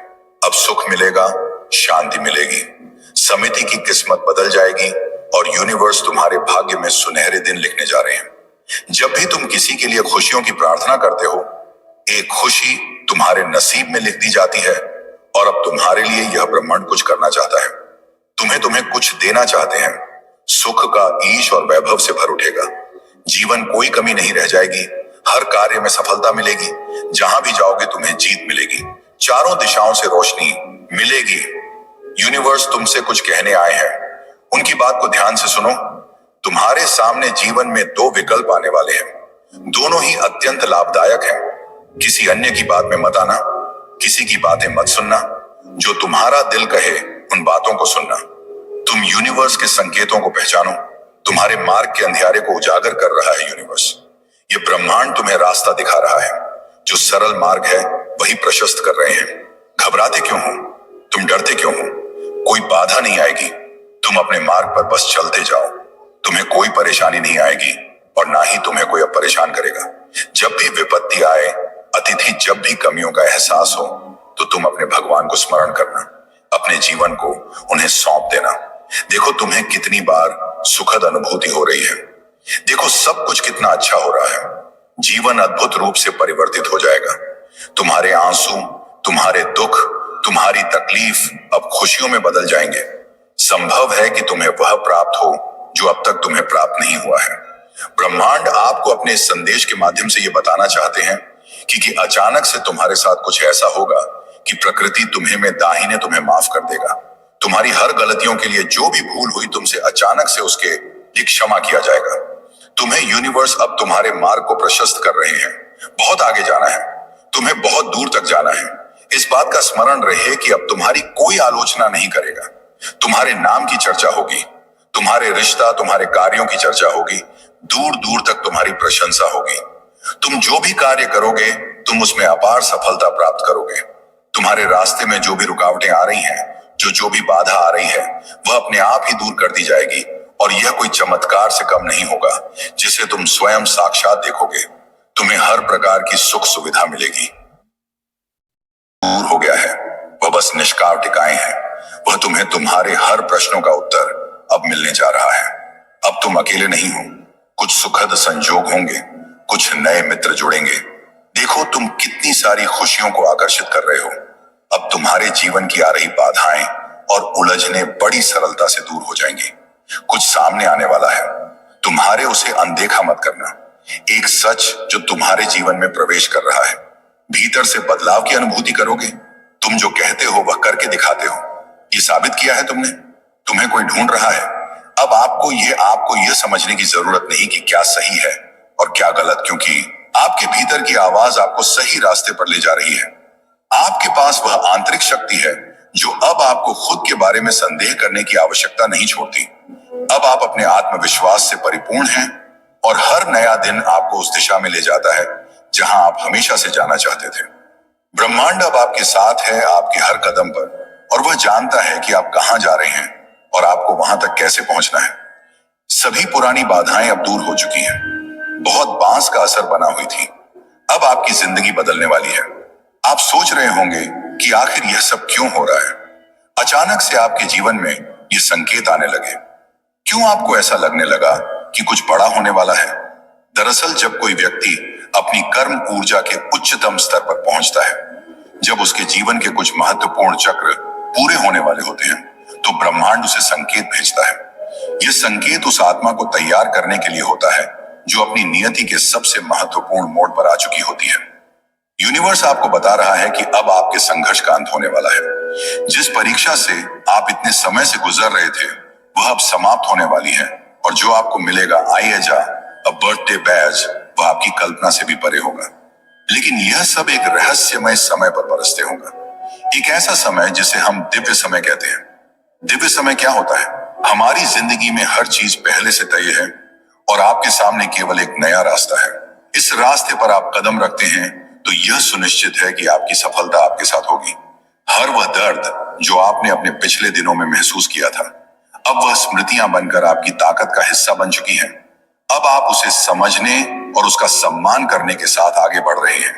अब सुख मिलेगा, शांति मिलेगी, समिति की किस्मत बदल जाएगी और यूनिवर्स तुम्हारे भाग्य में सुनहरे दिन लिखने जा रहे हैं। जब भी तुम किसी के लिए खुशियों की प्रार्थना करते हो, एक खुशी तुम्हारे नसीब में लिख दी जाती है और अब तुम्हारे लिए यह ब्रह्मांड कुछ करना चाहता है। तुम्हें कुछ देना चाहते हैं। सुख का ईश और वैभव से भर उठेगा। जीवन कोई कमी नहीं रह जाएगी। हर कार्य में सफलता मिलेगी। जहां भी जाओगे तुम्हें जीत मिलेगी। चारों दिशाओं से रोशनी मिलेगी। यूनिवर्स तुमसे कुछ कहने आए हैं। उनकी बात को ध्यान से सुनो। तुम्हारे सामने जीवन में दो विकल्प आने वाले हैं। दोनों ही अत्यंत लाभदायक हैं। किसी अन्य की बात में मत आना, किसी की बातें मत सुनना। जो तुम्हारा दिल कहे उन बातों को सुनना। तुम यूनिवर्स के संकेतों को पहचानो। तुम्हारे मार्ग के अंधियारे को उजागर कर रहा है यूनिवर्स। ये ब्रह्मांड तुम्हें रास्ता दिखा रहा है। जो सरल मार्ग है वही प्रशस्त कर रहे हैं। घबराते क्यों हो? तुम डरते क्यों हो? कोई बाधा नहीं आएगी। तुम अपने मार्ग पर बस चलते जाओ। तुम्हें कोई परेशानी नहीं आएगी और ना ही तुम्हें कोई अब परेशान करेगा। जब भी विपत्ति आए, अतिथि जब भी कमियों का एहसास हो, तो तुम अपने भगवान को स्मरण करना। अपने जीवन को उन्हें सौंप देना। देखो तुम्हें कितनी बार सुखद अनुभूति हो रही है। देखो सब कुछ कितना अच्छा हो रहा है। जीवन अद्भुत रूप से परिवर्तित हो जाएगा। तुम्हारे आंसू, तुम्हारे दुख, तुम्हारी तकलीफ अब खुशियों में बदल जाएंगे। संभव है कि तुम्हें वह प्राप्त हो जो अब तक तुम्हें प्राप्त नहीं हुआ है। ब्रह्मांड आपको अपने इस संदेश के माध्यम से यह बताना चाहते हैं कि अचानक से तुम्हारे साथ कुछ ऐसा होगा कि प्रकृति तुम्हें में दाहिने तुम्हें माफ कर देगा। तुम्हारी हर गलतियों के लिए जो भी भूल हुई तुमसे अचानक से उसके लिए क्षमा किया जाएगा। तुम्हें यूनिवर्स अब तुम्हारे मार्ग को प्रशस्त कर रहे हैं। बहुत आगे जाना है। तुम्हें बहुत दूर तक जाना है। इस बात का स्मरण रहे कि अब तुम्हारी कोई आलोचना नहीं करेगा। तुम्हारे नाम की चर्चा होगी। तुम्हारे रिश्ता, तुम्हारे कार्यों की चर्चा होगी। दूर दूर तक तुम्हारी प्रशंसा होगी। तुम जो भी कार्य करोगे तुम उसमें अपार सफलता प्राप्त करोगे। तुम्हारे रास्ते में जो भी रुकावटें आ रही हैं, जो भी बाधा आ रही है, वह अपने आप ही दूर कर दी जाएगी और यह कोई चमत्कार से कम नहीं होगा जिसे तुम स्वयं साक्षात देखोगे। तुम्हें हर प्रकार की सुख सुविधा मिलेगी। दूर हो गया है, वह बस निष्काम टिकाए हैं। वह तुम्हें तुम्हारे हर प्रश्नों का उत्तर अब मिलने जा रहा है। अब तुम अकेले नहीं हो। कुछ सुखद संजोग होंगे, कुछ नए मित्र जुड़ेंगे। देखो तुम कितनी सारी खुशियों को आकर्षित कर रहे हो। अब तुम्हारे जीवन की आ रही बाधाएं और उलझने बड़ी सरलता से दूर हो जाएंगी। कुछ सामने आने वाला है। तुम्हारे उसे अनदेखा मत करना। एक सच जो तुम्हारे जीवन में प्रवेश कर रहा है। भीतर से बदलाव की अनुभूति करोगे। तुम जो कहते हो वह करके दिखाते हो। ये साबित किया है तुमने। तुम्हें कोई ढूंढ रहा है। अब आपको यह समझने की जरूरत नहीं कि क्या सही है और क्या गलत, क्योंकि आपके भीतर की आवाज आपको सही रास्ते पर ले जा रही है। आपके पास वह आंतरिक शक्ति है जो अब आपको खुद के बारे में संदेह करने की आवश्यकता नहीं छोड़ती। अब आप अपने आत्मविश्वास से परिपूर्ण हैं और हर नया दिन आपको उस दिशा में ले जाता है जहां आप हमेशा से जाना चाहते थे। ब्रह्मांड अब आपके साथ है, आपके हर कदम पर, और वह जानता है कि आप कहां जा रहे हैं और आपको वहां तक कैसे पहुंचना है। सभी पुरानी बाधाएं अब दूर हो चुकी हैं। बहुत बांस का असर बना हुई थी। अब आपकी जिंदगी बदलने वाली है। आप सोच रहे होंगे कि आखिर यह सब क्यों हो रहा है। अचानक से आपके जीवन में ये संकेत आने लगे। क्यों आपको ऐसा लगने लगा कि कुछ बड़ा होने वाला है? दरअसल जब कोई व्यक्ति अपनी कर्म ऊर्जा के उच्चतम स्तर पर पहुंचता है, जब उसके जीवन के कुछ महत्वपूर्ण चक्र पूरे होने वाले होते हैं, तो ब्रह्मांड उसे संकेत भेजता है। यह संकेत उस आत्मा को तैयार करने के लिए होता है जो अपनी नियति के सबसे महत्वपूर्ण मोड़ पर आ चुकी होती है। यूनिवर्स आपको बता रहा है कि अब आपके संघर्ष का अंत होने वाला है। जिस परीक्षा से आप इतने समय से गुजर रहे थे, वह अब समाप्त होने वाली है, और जो आपको मिलेगा आईएजा अ बर्थडे बैज, वह आपकी कल्पना से भी परे होगा। लेकिन यह सब एक रहस्यमय समय पर बरसते होगा। एक ऐसा समय जिसे हम दिव्य समय कहते हैं। दिव्य समय क्या होता है? हमारी जिंदगी में हर चीज पहले से तय है और आपके सामने केवल एक नया रास्ता है। इस रास्ते पर आप कदम रखते हैं तो यह सुनिश्चित है कि आपकी सफलता आपके साथ होगी। हर वह दर्द जो आपने अपने पिछले दिनों में महसूस किया था, अब वह स्मृतियां बनकर आपकी ताकत का हिस्सा बन चुकी हैं। अब आप उसे समझने और उसका सम्मान करने के साथ आगे बढ़ रहे हैं,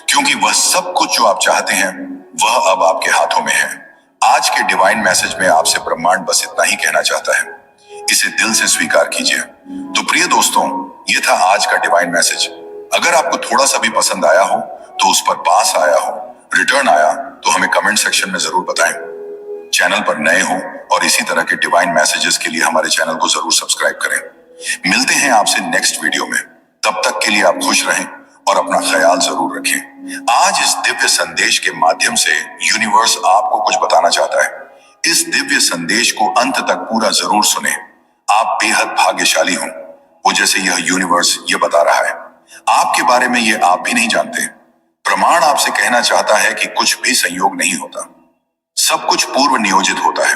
क्योंकि वह सब कुछ जो आप चाहते हैं वह अब आपके हाथों में है। आज के डिवाइन मैसेज में आपसे ब्रह्मांड बस इतना ही कहना चाहता है, इसे दिल से स्वीकार कीजिए। तो प्रिय दोस्तों, ये था आज का डिवाइन मैसेज। अगर आपको थोड़ा सा भी पसंद आया हो, तो उस पर पास आया हो, रिटर्न आया, तो हमें कमेंट सेक्शन में जरूर बताएं। चैनल पर नए हो और इसी तरह के डिवाइन मैसेजेस के लिए हमारे चैनल को जरूर सब्सक्राइब करें। मिलते हैं आपसे नेक्स्ट वीडियो में। तब तक के लिए आप खुश रहें और अपना ख्याल जरूर रखें। आज इस दिव्य संदेश के माध्यम से यूनिवर्स आपको कुछ बताना चाहता है। इस दिव्य संदेश को अंत तक पूरा जरूर सुने। आप बेहद भाग्यशाली हो, वो जैसे यह यूनिवर्स ये बता रहा है आपके बारे में, ये आप भी नहीं जानते। प्रमाण आपसे कहना चाहता है कि कुछ भी संयोग नहीं होता, सब कुछ पूर्व नियोजित होता है।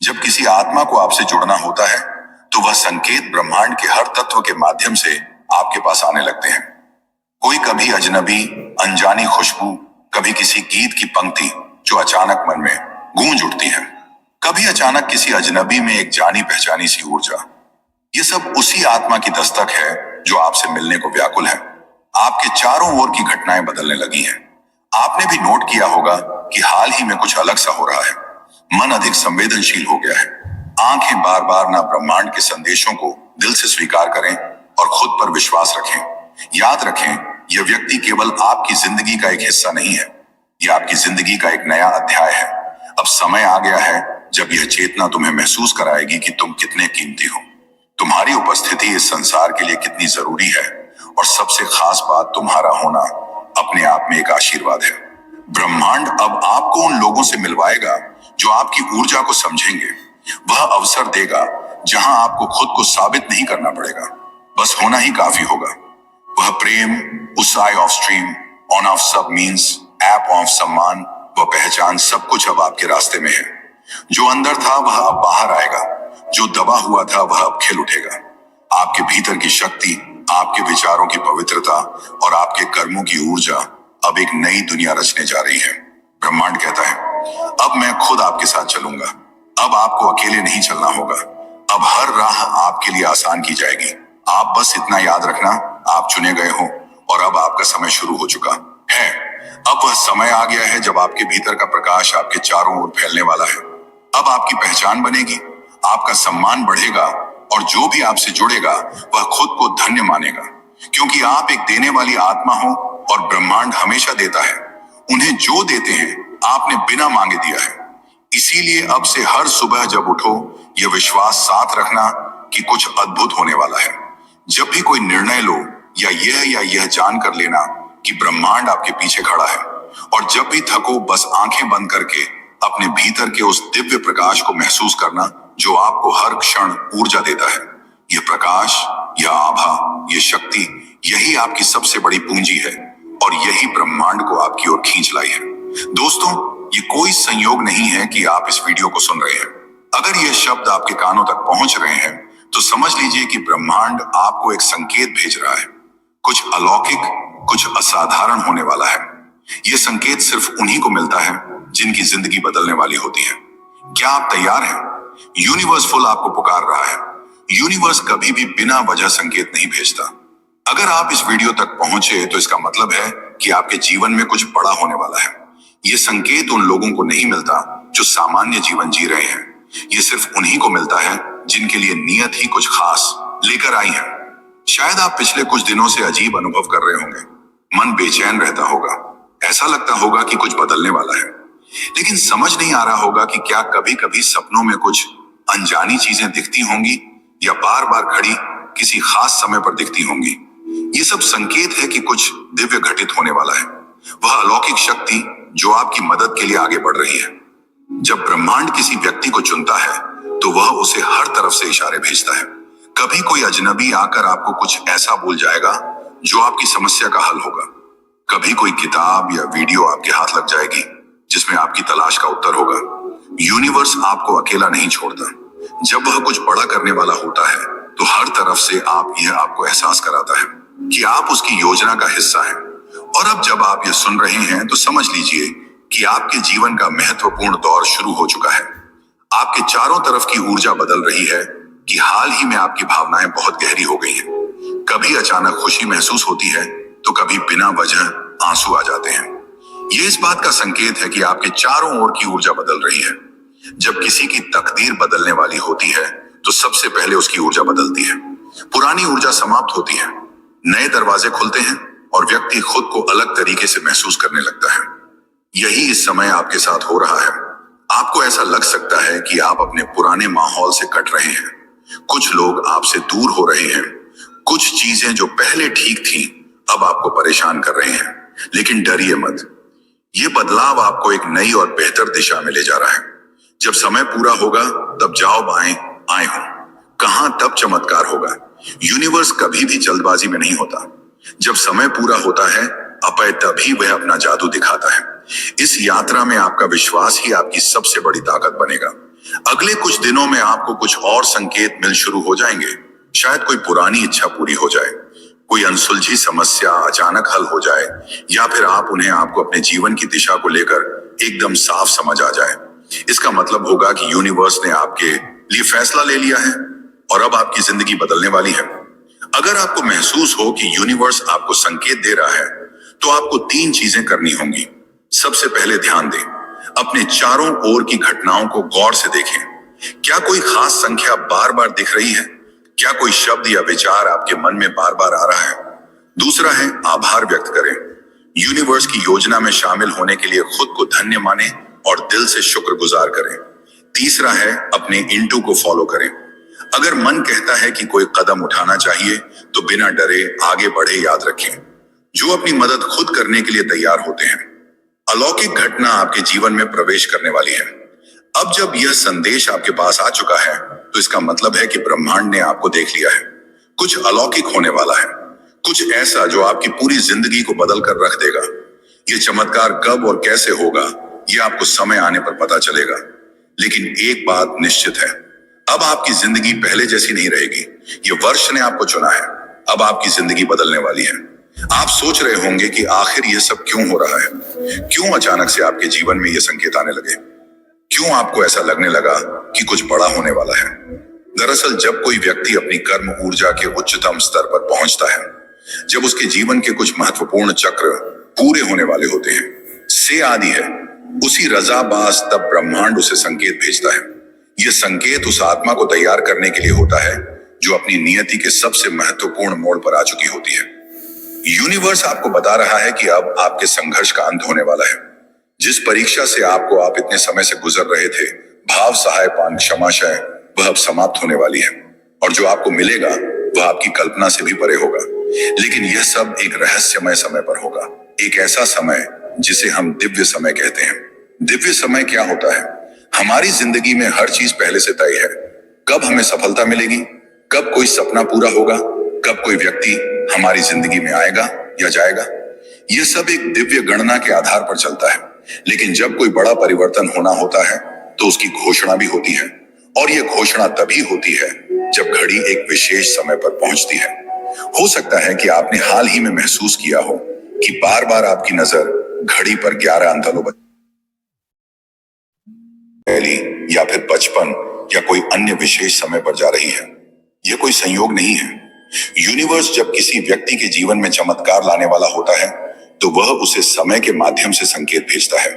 जब किसी आत्मा को आपसे जुड़ना होता है, तो वह संकेत ब्रह्मांड के हर तत्व के माध्यम से आपके पास आने लगते हैं। कोई कभी अजनबी अनजानी खुशबू, कभी किसी गीत की पंक्ति जो अचानक मन में गूंज उठती है, कभी अचानक किसी अजनबी में एक जानी पहचानी सी ऊर्जा। ये सब उसी आत्मा की दस्तक है जो आपसे मिलने को व्याकुल है। आपके चारों ओर की घटनाएं बदलने लगी हैं। आपने भी नोट किया होगा कि हाल ही में कुछ अलग सा हो रहा है। मन अधिक संवेदनशील हो गया है। आंखें बार बार ना ब्रह्मांड के संदेशों को दिल से स्वीकार करें और खुद पर विश्वास रखें। याद रखें, यह व्यक्ति केवल आपकी जिंदगी का एक हिस्सा नहीं है, यह आपकी जिंदगी का एक नया अध्याय है। अब समय आ गया है जब यह चेतना तुम्हें महसूस कराएगी कि तुम कितने कीमती हो। तुम्हारी उपस्थिति इस संसार के लिए कितनी जरूरी है, और सबसे खास बात, तुम्हारा होना अपने आप में एक आशीर्वाद है। ब्रह्मांड अब आपको उन लोगों से मिलवाएगा जो आपकी ऊर्जा को समझेंगे। वह अवसर देगा जहां आपको खुद को साबित नहीं करना पड़ेगा, बस होना ही काफी होगा। वह प्रेम, उस आई ऑफ स्ट्रीम, ऑन ऑफ सब मीन्स, ऐप ऑफ सम्मान, वह पहचान, सब कुछ अब आपके रास्ते में है। जो अंदर था वह अब बाहर आएगा, जो दबा हुआ था वह अब खिल उठेगा। आपके भीतर की शक्ति, आपके विचारों की पवित्रता और आपके कर्मों की ऊर्जा अब एक नई दुनिया रचने जा रही है। ब्रह्मांड कहता है, अब मैं खुद आपके साथ चलूंगा। अब आपको अकेले नहीं चलना होगा। अब हर राह आपके लिए आसान की जाएगी। आप बस इतना याद रखना, आप चुने गए हो और अब आपका समय शुरू हो चुका है। अब वह समय आ गया है जब आपके भीतर का प्रकाश आपके चारों ओर फैलने वाला है। अब आपकी पहचान बनेगी, आपका सम्मान बढ़ेगा, और जो भी आपसे जुड़ेगा वह खुद को धन्य मानेगा, क्योंकि आप एक देने वाली आत्मा हो और ब्रह्मांड हमेशा देता है। उन्हें जो देते हैं आपने बिना मांगे दिया है। इसीलिए अब से हर सुबह जब उठो, यह विश्वास साथ रखना कि कुछ अद्भुत होने वाला है। जब भी कोई निर्णय लो, या यह जान कर लेना कि ब्रह्मांड आपके पीछे खड़ा है। और जब भी थको, बस आंखें बंद करके अपने भीतर के उस दिव्य प्रकाश को महसूस करना जो आपको हर क्षण ऊर्जा देता है। यह प्रकाश, यह आभा, यह शक्ति, यही आपकी सबसे बड़ी पूंजी है, और यही ब्रह्मांड को आपकी ओर खींच लाई है। दोस्तों, ये कोई संयोग नहीं है कि आप इस वीडियो को सुन रहे हैं। अगर यह शब्द आपके कानों तक पहुंच रहे हैं, तो समझ लीजिए कि ब्रह्मांड आपको एक संकेत भेज रहा है। कुछ अलौकिक, कुछ असाधारण होने वाला है। यह संकेत सिर्फ उन्हीं को मिलता है जिनकी जिंदगी बदलने वाली होती है। क्या आप तैयार हैं? यूनिवर्स फुल आपको पुकार रहा है। यूनिवर्स कभी भी बिना वजह संकेत नहीं भेजता। अगर आप इस वीडियो तक पहुंचे तो इसका मतलब है कि आपके जीवन में कुछ बड़ा होने वाला है। ये संकेत उन लोगों को नहीं मिलता जो सामान्य जीवन जी रहे हैं। ये सिर्फ उन्हीं को मिलता है जिनके लिए नियत ही कुछ खास लेकर आई है। शायद आप पिछले कुछ दिनों से अजीब अनुभव कर रहे होंगे। मन बेचैन रहता होगा, ऐसा लगता होगा कि कुछ बदलने वाला है, लेकिन समझ नहीं आ रहा होगा कि क्या कभी कभी सपनों में कुछ अनजानी चीजें दिखती होंगी या बार बार घड़ी किसी खास समय पर दिखती होंगी। ये सब संकेत है कि कुछ दिव्य घटित होने वाला है, वह अलौकिक शक्ति जो आपकी मदद के लिए आगे बढ़ रही है। जब ब्रह्मांड किसी व्यक्ति को चुनता है तो वह उसे हर तरफ से इशारे भेजता है। कभी कोई अजनबी आकर आपको कुछ ऐसा बोल जाएगा जो आपकी समस्या का हल होगा। कभी कोई किताब या वीडियो आपके हाथ लग जाएगी जिसमें आपकी तलाश का उत्तर होगा। यूनिवर्स आपको अकेला नहीं छोड़ता। जब वह कुछ बड़ा करने वाला होता है तो हर तरफ से आपको एहसास कराता है कि आप उसकी योजना का हिस्सा हैं। और अब जब आप ये सुन रहे हैं तो समझ लीजिए कि आपके जीवन का महत्वपूर्ण दौर शुरू हो चुका है। आपके चारों तरफ की ऊर्जा बदल रही है कि हाल ही में आपकी भावनाएं बहुत गहरी हो गई हैं। कभी अचानक खुशी महसूस होती है तो कभी बिना वजह आंसू आ जाते हैं। ये इस बात का संकेत है कि आपके चारों ओर की ऊर्जा बदल रही है। जब किसी की तकदीर बदलने वाली होती है तो सबसे पहले उसकी ऊर्जा बदलती है। पुरानी ऊर्जा समाप्त होती है, नए दरवाजे खुलते हैं और व्यक्ति खुद को अलग तरीके से महसूस करने लगता है। यही इस समय आपके साथ हो रहा है। आपको ऐसा लग सकता है कि आप अपने पुराने माहौल से कट रहे हैं। कुछ लोग आपसे दूर हो रहे हैं। कुछ चीजें जो पहले ठीक थी अब आपको परेशान कर रहे हैं। लेकिन डरिए मत, ये बदलाव आपको एक नई और बेहतर दिशा में ले जा रहा है। जब समय पूरा होगा तब जाओ बाएं आए हो, कहां तब चमत्कार होगा। यूनिवर्स कभी भी जल्दबाजी में नहीं होता। जब समय पूरा होता है अपय तभी वह अपना जादू दिखाता है। इस यात्रा में आपका विश्वास ही आपकी सबसे बड़ी ताकत बनेगा। अगले कुछ दिनों में आपको कुछ और संकेत मिल शुरू हो जाएंगे। शायद कोई पुरानी इच्छा पूरी हो जाए, कोई अनसुलझी समस्या अचानक हल हो जाए, या फिर आपको अपने जीवन की दिशा को लेकर एकदम साफ समझ आ जाए। इसका मतलब होगा कि यूनिवर्स ने आपके लिए फैसला ले लिया है और अब आपकी जिंदगी बदलने वाली है। अगर आपको महसूस हो कि यूनिवर्स आपको संकेत दे रहा है तो आपको 3 चीजें करनी होंगी। सबसे पहले ध्यान दें, अपने चारों ओर की घटनाओं को गौर से देखें। क्या कोई खास संख्या बार बार दिख रही है? क्या कोई शब्द या विचार आपके मन में बार बार आ रहा है? दूसरा है आभार व्यक्त करें। यूनिवर्स की योजना में शामिल होने के लिए खुद को धन्य माने और दिल से शुक्रगुजार करें। तीसरा है अपने इंटू को फॉलो करें। अगर मन कहता है कि कोई कदम उठाना चाहिए तो बिना डरे आगे बढ़े। याद रखें, जो अपनी मदद खुद करने के लिए तैयार होते हैं। अलौकिक घटना आपके जीवन में प्रवेश करने वाली है। अब जब यह संदेश आपके पास आ चुका है तो इसका मतलब है कि ब्रह्मांड ने आपको देख लिया है। कुछ अलौकिक होने वाला है, कुछ ऐसा जो आपकी पूरी जिंदगी को बदल कर रख देगा। यह चमत्कार कब और कैसे होगा यह आपको समय आने पर पता चलेगा। लेकिन एक बात निश्चित है, अब आपकी जिंदगी पहले जैसी नहीं रहेगी। यह वर्ष ने आपको चुना है, अब आपकी जिंदगी बदलने वाली है। आप सोच रहे होंगे कि आखिर यह सब क्यों हो रहा है? क्यों अचानक से आपके जीवन में यह संकेत आने लगे? क्यों आपको ऐसा लगने लगा कि कुछ बड़ा होने वाला है? दरअसल जब कोई व्यक्ति अपनी कर्म ऊर्जा के उच्चतम स्तर पर पहुंचता है, जब उसके जीवन के कुछ महत्वपूर्ण चक्र पूरे होने वाले होते हैं, से आदि है, उसी रजाबाज तब ब्रह्मांड उसे संकेत भेजता है। यह संकेत उस आत्मा को तैयार करने के लिए होता है जो अपनी नियति के सबसे महत्वपूर्ण मोड़ पर आ चुकी होती है। यूनिवर्स आपको बता रहा है कि अब आपके संघर्ष का अंत होने वाला है। जिस परीक्षा से आप इतने समय से गुजर रहे थे, भाव सहाय पान क्षमाशय, वह अब समाप्त होने वाली है। और जो आपको मिलेगा वह आपकी कल्पना से भी परे होगा। लेकिन यह सब एक रहस्यमय समय पर होगा, एक ऐसा समय जिसे हम दिव्य समय कहते हैं। दिव्य समय क्या होता है? हमारी जिंदगी में हर चीज पहले से तय है। कब हमें सफलता मिलेगी, कब कोई सपना पूरा होगा, कब कोई व्यक्ति हमारी जिंदगी में आएगा या जाएगा, यह सब एक दिव्य गणना के आधार पर चलता है। लेकिन जब कोई बड़ा परिवर्तन होना होता है तो उसकी घोषणा भी होती है, और यह घोषणा तभी होती है जब घड़ी एक विशेष समय पर पहुंचती है। हो सकता है कि आपने हाल ही में महसूस किया हो कि बार बार आपकी नजर घड़ी पर 11 अंधलों या फिर 55 या कोई अन्य विशेष समय पर जा रही है। यह कोई संयोग नहीं है, यूनिवर्स जब किसी व्यक्ति के जीवन में चमत्कार लाने वाला होता है तो वह उसे समय के माध्यम से संकेत भेजता है।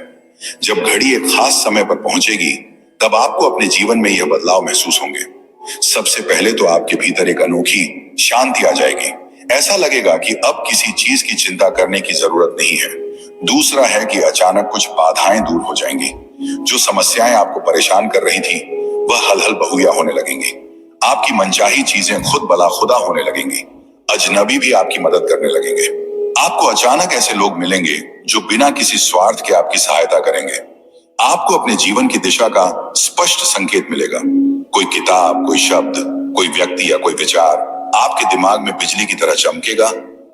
जब घड़ी एक खास समय पर पहुंचेगी तब आपको अपने जीवन में यह बदलाव महसूस होंगे। सबसे पहले तो आपके भीतर एक अनोखी शांति आ जाएगी। ऐसा लगेगा कि अब किसी चीज की चिंता करने की जरूरत नहीं है। दूसरा है कि अचानक कुछ बाधाएं दूर हो जाएंगी। जो समस्याएं आपको परेशान कर रही थी वह हल बहुया होने लगेंगी। आपकी मनचाही चीजें खुद बला खुदा होने लगेंगी। अजनबी भी आपकी मदद करने लगेंगे। आपको अचानक ऐसे लोग मिलेंगे जो बिना किसी स्वार्थ के आपकी सहायता करेंगे। आपको अपने जीवन की दिशा का स्पष्ट संकेत मिलेगा। कोई किताब, कोई शब्द, कोई व्यक्ति या कोई विचार आपके दिमाग में बिजली की तरह चमकेगा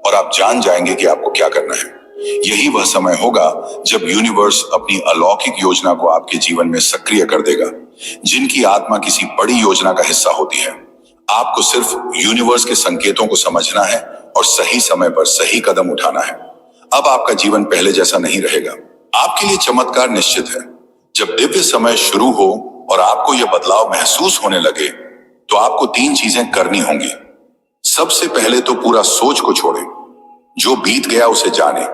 और आप जान जाएंगे कि आपको क्या करना है। यही वह समय होगा जब यूनिवर्स अपनी अलौकिक योजना को आपके जीवन में सक्रिय कर देगा, जिनकी आत्मा किसी बड़ी योजना का हिस्सा होती है। आपको सिर्फ यूनिवर्स के संकेतों को समझना है और सही समय पर सही कदम उठाना है। अब आपका जीवन पहले जैसा नहीं रहेगा। आपके लिए चमत्कार निश्चित है। जब दिव्य समय शुरू हो और आपको यह बदलाव महसूस होने लगे तो आपको 3 चीजें करनी होंगी। सबसे पहले तो पूरा सोच को छोड़ें। जो बीत गया उसे जाने।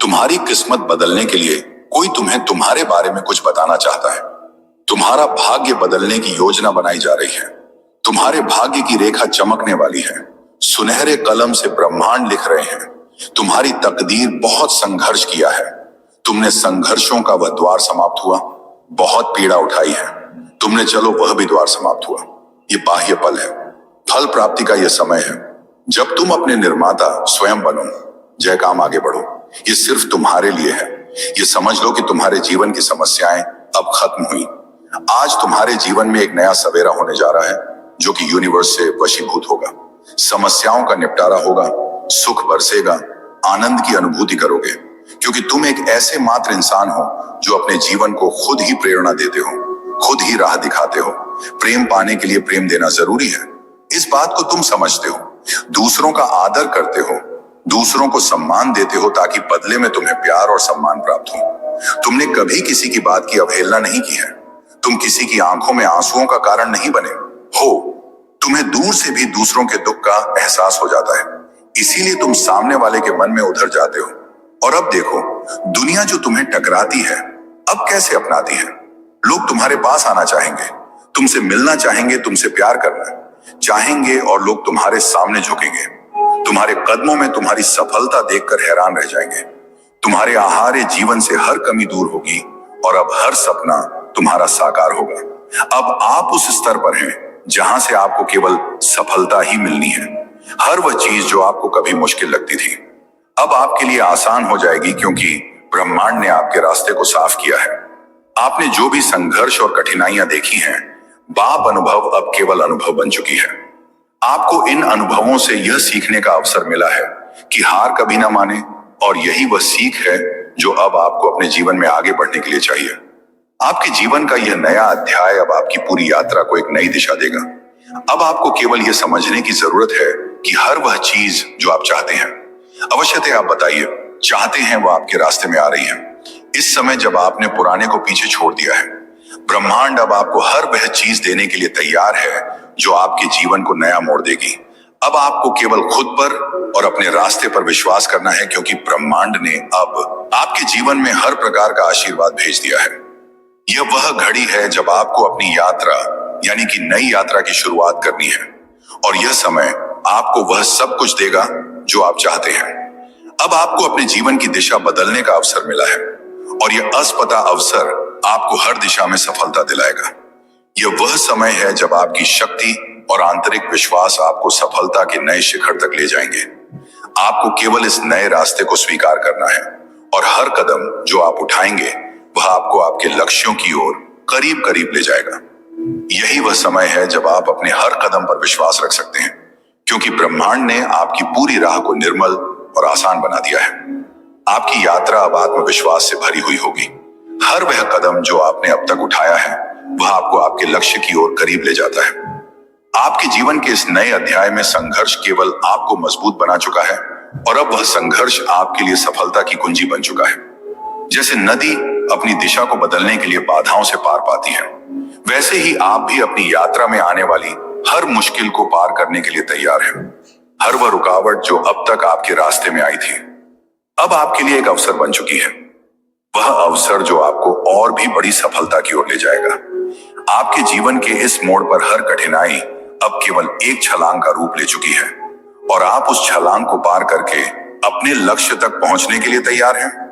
तुम्हारी किस्मत बदलने के लिए कोई तुम्हें तुम्हारे बारे में कुछ बताना चाहता है। तुम्हारा भाग्य बदलने की योजना बनाई जा रही है। तुम्हारे भाग्य की रेखा चमकने वाली है। सुनहरे कलम से ब्रह्मांड लिख रहे हैं। तुम्हारी तकदीर बहुत संघर्ष किया है। तुमने संघर्षों का वह द्वार समाप्त हुआ। बहुत पीड़ा उठाई है तुमने, चलो वह भी द्वार समाप्त हुआ। ये बाह्य पल है। फल प्राप्ति का यह समय है जब तुम अपने निर्माता स्वयं बनो। जय काम, आगे बढ़ो। ये सिर्फ तुम्हारे लिए है। ये समझ लो कि तुम्हारे जीवन की समस्याएं अब खत्म हुई। आज तुम्हारे जीवन में एक नया सवेरा होने जा रहा है जो कि यूनिवर्स से वशीभूत होगा। समस्याओं का निपटारा होगा, सुख बरसेगा, आनंद की अनुभूति करोगे, क्योंकि तुम एक ऐसे मात्र इंसान हो जो अपने जीवन को खुद ही प्रेरणा देते हो, खुद ही राह दिखाते हो। प्रेम पाने के लिए प्रेम देना जरूरी है, इस बात को तुम समझते हो। दूसरों का आदर करते हो, दूसरों को सम्मान देते हो ताकि बदले में तुम्हें प्यार और सम्मान प्राप्त हो। तुमने कभी किसी की बात की अवहेलना नहीं की है। तुम किसी की आंखों में आंसुओं का कारण नहीं बने हो। तुम्हें दूर से भी दूसरों के दुख का एहसास हो जाता है, इसीलिए तुम सामने वाले के मन में उतर जाते हो। और अब देखो, दुनिया जो तुम्हें टकराती है अब कैसे अपनाती है। लोग तुम्हारे पास आना चाहेंगे, तुमसे मिलना चाहेंगे, तुमसे प्यार करना चाहेंगे और लोग तुम्हारे सामने झुकेंगे। तुम्हारे कदमों में तुम्हारी सफलता देखकर हैरान रह जाएंगे। तुम्हारे आहार्य जीवन से हर कमी दूर होगी और अब हर सपना तुम्हारा साकार होगा। अब आप उस स्तर पर हैं जहां से आपको केवल सफलता ही मिलनी है। हर वह चीज जो आपको कभी मुश्किल लगती थी अब आपके लिए आसान हो जाएगी, क्योंकि ब्रह्मांड ने आपके रास्ते को साफ किया है। आपने जो भी संघर्ष और कठिनाइयां देखी हैं, बाप अनुभव अब केवल अनुभव बन चुकी है। आपको इन अनुभवों से यह सीखने का अवसर मिला है कि हार कभी ना माने, और यही वह सीख है जो अब आपको अपने जीवन में आगे बढ़ने के लिए चाहिए। आपके जीवन का यह नया अध्याय अब आपकी पूरी यात्रा को एक नई दिशा देगा। अब आपको केवल यह समझने की जरूरत है कि हर वह चीज जो आप चाहते हैं, अवश्यतः आप बताइए, चाहते हैं वो आपके रास्ते में आ रही है। इस समय जब आपने पुराने को पीछे छोड़ दिया है, ब्रह्मांड अब आपको हर वह चीज देने के लिए तैयार है जो आपके जीवन को नया मोड़ देगी। अब आपको केवल खुद पर और अपने रास्ते पर विश्वास करना है, क्योंकि ब्रह्मांड ने अब आपके जीवन में हर प्रकार का आशीर्वाद भेज दिया है। यह वह घड़ी है जब आपको अपनी यात्रा यानी कि नई यात्रा की शुरुआत करनी है, और यह समय आपको वह सब कुछ देगा जो आप चाहते हैं। अब आपको अपने जीवन की दिशा बदलने का अवसर मिला है, और यह असपता अवसर आपको हर दिशा में सफलता दिलाएगा। यह वह समय है जब आपकी शक्ति और आंतरिक विश्वास आपको सफलता के नए शिखर तक ले जाएंगे। आपको केवल इस नए रास्ते को स्वीकार करना है, और हर कदम जो आप उठाएंगे वह आपको आपके लक्ष्यों की ओर करीब करीब ले जाएगा। यही वह समय है जब आप अपने हर कदम पर विश्वास रख सकते हैं, क्योंकि ब्रह्मांड ने आपकी पूरी राह को निर्मल और आसान बना दिया है। आपकी यात्रा अब आत्मविश्वास से भरी हुई होगी। हर वह कदम जो आपने अब तक उठाया है वह आपको आपके लक्ष्य की ओर करीब ले जाता है। आपके जीवन के इस नए अध्याय में संघर्ष केवल आपको मजबूत बना चुका है, और अब वह संघर्ष आपके लिए सफलता की कुंजी बन चुका है। जैसे नदी अपनी दिशा को बदलने के लिए बाधाओं से पार पाती है, वैसे ही आप भी अपनी यात्रा में आने वाली हर मुश्किल को पार करने के लिए तैयार हैं। हर वह रुकावट जो अब तक आपके रास्ते में आई थी अब आपके लिए एक अवसर बन चुकी है। वह अवसर जो आपको और भी बड़ी सफलता की ओर ले जाएगा। आपके जीवन के इस मोड़ पर हर कठिनाई अब केवल एक छलांग का रूप ले चुकी है और आप उस छलांग को पार करके अपने लक्ष्य तक पहुंचने के लिए तैयार हैं।